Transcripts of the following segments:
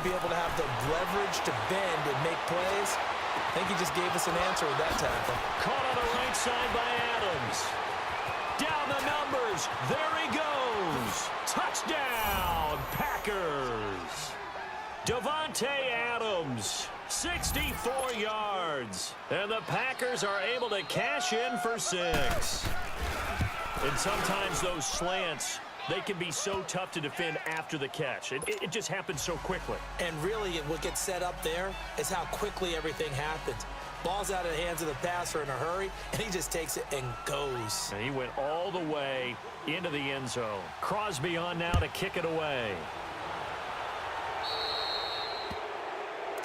be able to have the leverage to bend and make plays. I think he just gave us an answer with that tackle. Caught on the right side by Adams. Down the numbers. There he goes. Touchdown, Packers. Davante Adams, 64 yards. And the Packers are able to cash in for 6. And sometimes those slants, they can be so tough to defend after the catch. It just happens so quickly. And really, what gets set up there is how quickly everything happens. Ball's out of the hands of the passer in a hurry, and he just takes it and goes. And he went all the way into the end zone. Crosby on now to kick it away.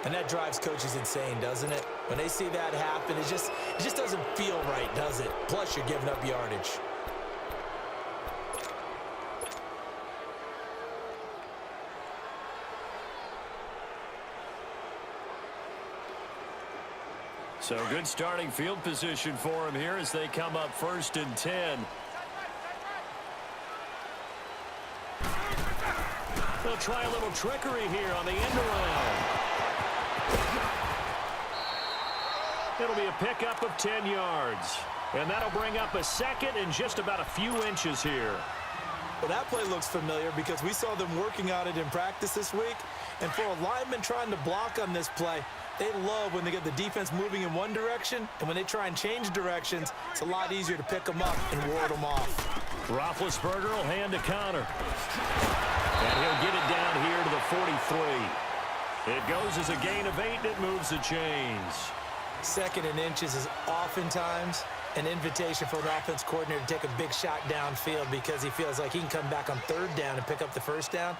And that drives coaches insane, doesn't it? When they see that happen, it just doesn't feel right, does it? Plus, you're giving up yardage. So good starting field position for him here as they come up 1st and 10. They'll try a little trickery here on the end around. It'll be a pickup of 10 yards. And that'll bring up a 2nd and just about a few inches here. Well, that play looks familiar because we saw them working on it in practice this week. And for a lineman trying to block on this play, they love when they get the defense moving in one direction, and when they try and change directions, it's a lot easier to pick them up and ward them off. Roethlisberger will hand to Connor. And he'll get it down here to the 43. It goes as a gain of 8, and it moves the chains. 2nd and inches is oftentimes an invitation for an offense coordinator to take a big shot downfield because he feels like he can come back on 3rd down and pick up the 1st down.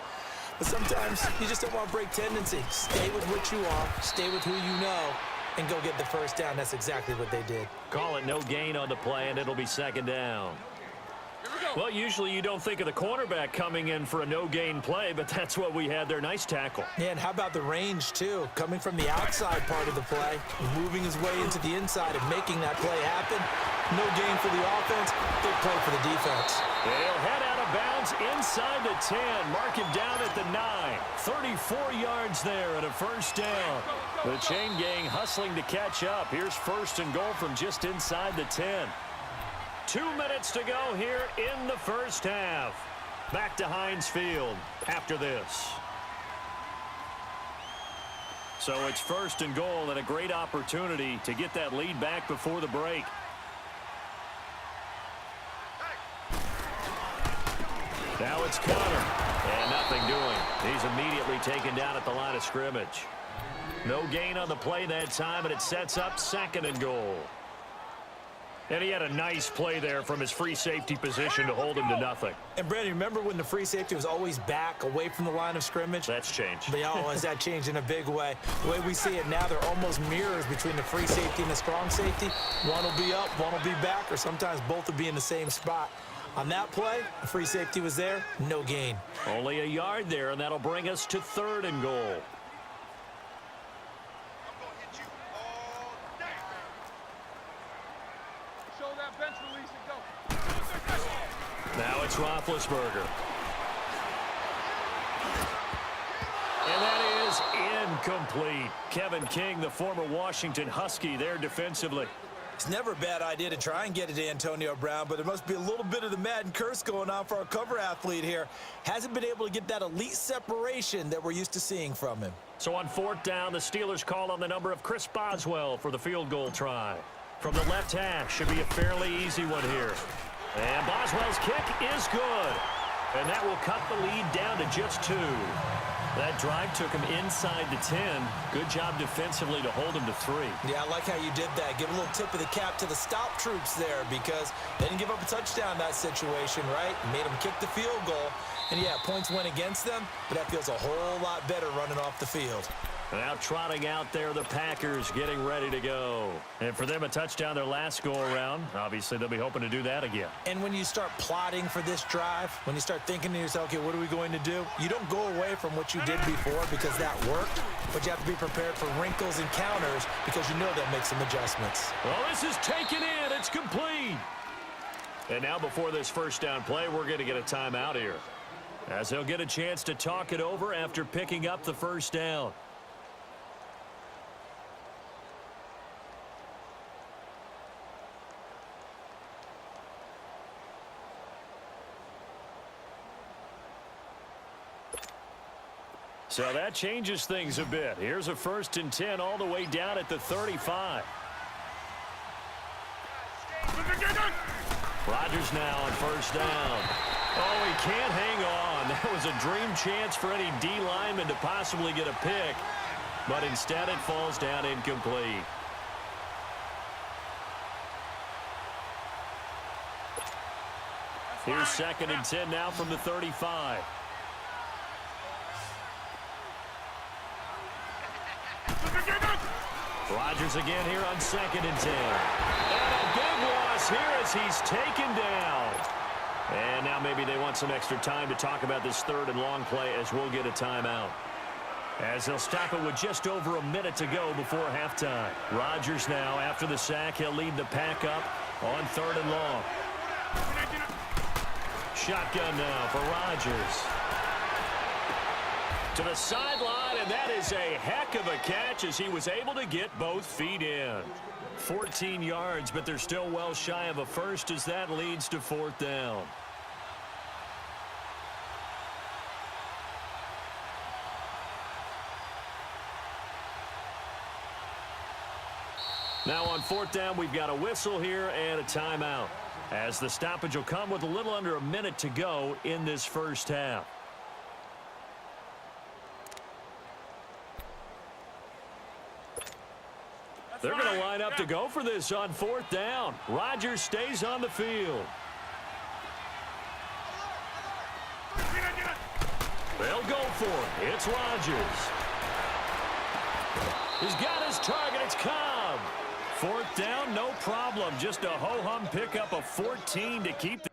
But sometimes you just don't want to break tendency. Stay with what you are, stay with who you know, and go get the 1st down. That's exactly what they did. Call it no gain on the play, and it'll be 2nd down. Well, usually you don't think of the cornerback coming in for a no-gain play, but that's what we had there. Nice tackle. Yeah, and how about the range, too? Coming from the outside part of the play, moving his way into the inside and making that play happen. No gain for the offense, big play for the defense. They'll head out of bounds inside the 10. Mark him down at the 9. 34 yards there and a 1st down. The chain gang hustling to catch up. Here's 1st and goal from just inside the 10. 2 minutes to go here in the 1st half. Back to Heinz Field after this. So it's 1st and goal and a great opportunity to get that lead back before the break. Now it's Connor. And nothing doing. He's immediately taken down at the line of scrimmage. No gain on the play that time, and it sets up 2nd and goal. And he had a nice play there from his free safety position to hold him to nothing. And, Brandon, remember when the free safety was always back away from the line of scrimmage? That's changed. But, has that changed in a big way? The way we see it now, they're almost mirrors between the free safety and the strong safety. One will be up, one will be back, or sometimes both will be in the same spot. On that play, the free safety was there, no gain. Only a yard there, and that'll bring us to 3rd and goal. Now it's Roethlisberger. And that is incomplete. Kevin King, the former Washington Husky, there defensively. It's never a bad idea to try and get it to Antonio Brown, but there must be a little bit of the Madden curse going on for our cover athlete here. Hasn't been able to get that elite separation that we're used to seeing from him. So on 4th down, the Steelers call on the number of Chris Boswell for the field goal try. From the left hash, should be a fairly easy one here. And Boswell's kick is good. And that will cut the lead down to just 2. That drive took him inside the 10. Good job defensively to hold him to 3. Yeah, I like how you did that. Give a little tip of the cap to the stop troops there because they didn't give up a touchdown in that situation, right? Made them kick the field goal. And, yeah, points went against them, but that feels a whole lot better running off the field. Now trotting out there, the Packers getting ready to go. And for them, a touchdown their last go-around. Obviously, they'll be hoping to do that again. And when you start plotting for this drive, when you start thinking to yourself, okay, what are we going to do? You don't go away from what you did before because that worked, but you have to be prepared for wrinkles and counters because you know they'll make some adjustments. Well, this is taken in. It's complete. And now before this 1st down play, we're going to get a timeout here. as he'll get a chance to talk it over after picking up the first down. So that changes things a bit. Here's a 1st and 10 all the way down at the 35. Rodgers now on 1st down. Oh, he can't hang on. That was a dream chance for any D lineman to possibly get a pick, but instead it falls down incomplete. Here's 2nd and 10 now from the 35. Rodgers again here on 2nd and 10. And a big loss here as he's taken down. And now maybe they want some extra time to talk about this 3rd and long play as we'll get a timeout. As they'll stop it with just over a minute to go before halftime. Rodgers now after the sack. He'll lead the pack up on 3rd and long. Shotgun now for Rodgers. To the sideline, and that is a heck of a catch as he was able to get both feet in. 14 yards, but they're still well shy of a first as that leads to 4th down. Now on 4th down, we've got a whistle here and a timeout, as the stoppage will come with a little under a minute to go in this first half. They're going to line up to go for this on 4th down. Rodgers stays on the field. They'll go for it. It's Rodgers. He's got his target. It's Cobb. 4th down, no problem. Just a ho-hum pickup of 14 to keep the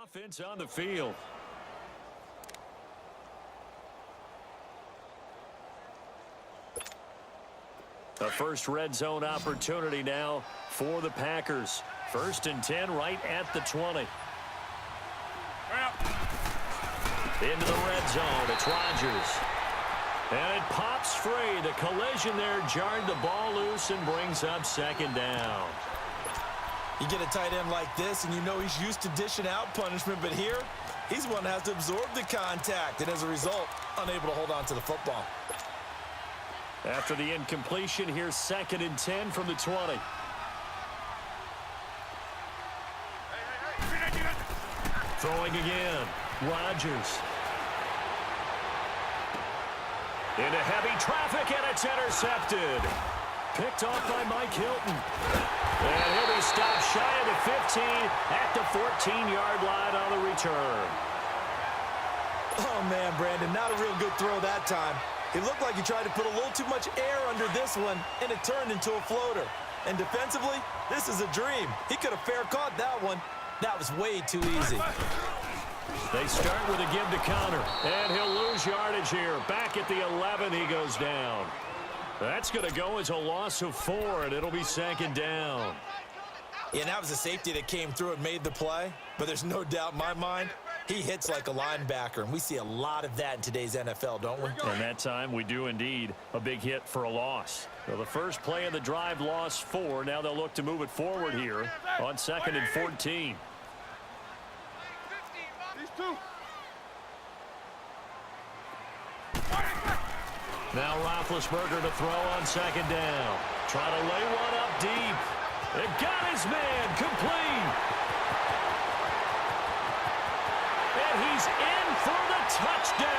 offense on the field. A first red zone opportunity now for the Packers. 1st and 10 right at the 20. Into the red zone. It's Rodgers. And it pops free. The collision there jarred the ball loose and brings up 2nd down. You get a tight end like this, and you know he's used to dishing out punishment, but here, he's one that has to absorb the contact, and as a result, unable to hold on to the football. After the incompletion, here's 2nd and 10 from the 20. Throwing again. Rodgers. Into heavy traffic, and it's intercepted. Picked off by Mike Hilton. And he'll be stopped shy of the 15 at the 14-yard line on the return. Oh, man, Brandon, not a real good throw that time. It looked like he tried to put a little too much air under this one, and it turned into a floater. And defensively, this is a dream. He could have fair caught that one. That was way too easy. They start with a give to Connor, and he'll lose yardage here. Back at the 11, he goes down. That's going to go as a loss of 4, and it'll be 2nd down. Yeah, that was a safety that came through and made the play, but there's no doubt in my mind, he hits like a linebacker, and we see a lot of that in today's NFL, don't we? And that time, we do indeed. A big hit for a loss. So the first play of the drive lost 4. Now they'll look to move it forward here on 2nd and 14. Now Roethlisberger to throw on 2nd down. Try to lay one up deep. It got his man complete. he's in for the touchdown.